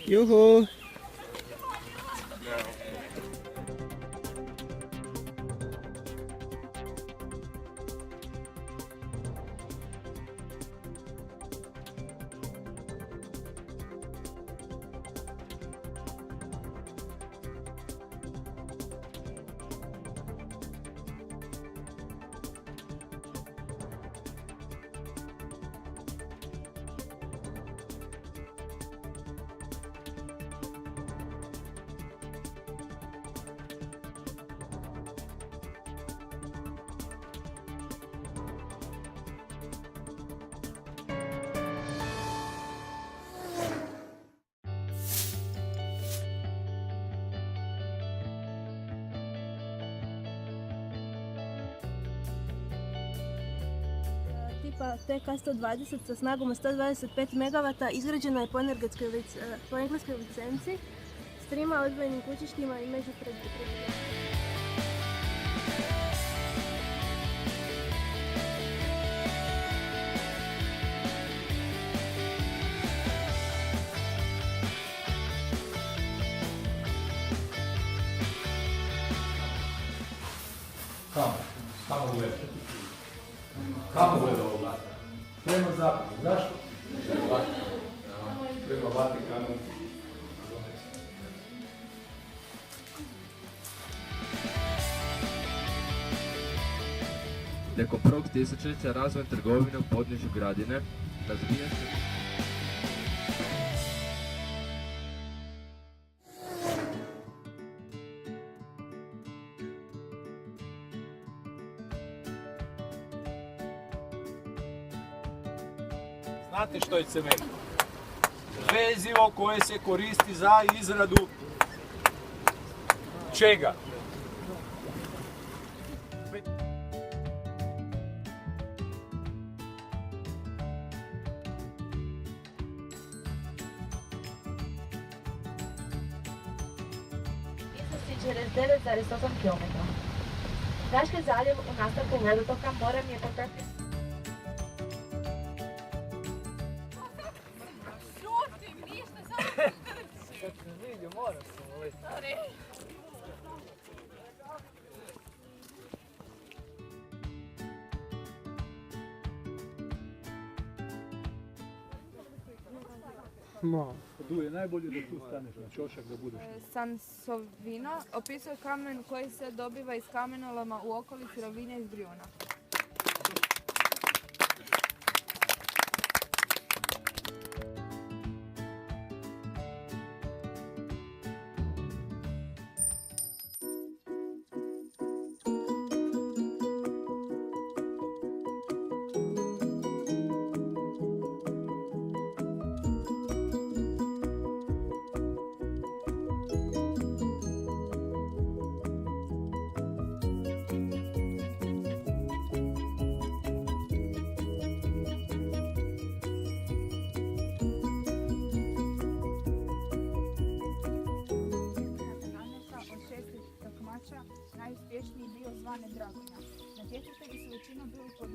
Juhu! Tipa TK120 sa snagom 125 MW izgrađena je po engleskoj licenci s 3 odvojenim kućištima i međupredvodima. Kamo gleda? Kamo gleda ovo vlada? Prema zapadu. Zašto? Prema Vatikanu. Tijekom prvog tisućljeća razvojem trgovine u podnežju Gradine razvija se Znate što je cement? Vezivo koje se koristi za izradu čega? Через 9,8 km. Raški zaljev u nastavku vodotoka morem je potrpiti. Tu je najbolje da tu staneš na ćošak da budeš. Sansovino opisuje kamen koji se dobiva iz kamenoloma u okolici Rovinja iz Brijuna. Najuspješniji bio zvane Dragonja. Natjecatelji su većinom bili po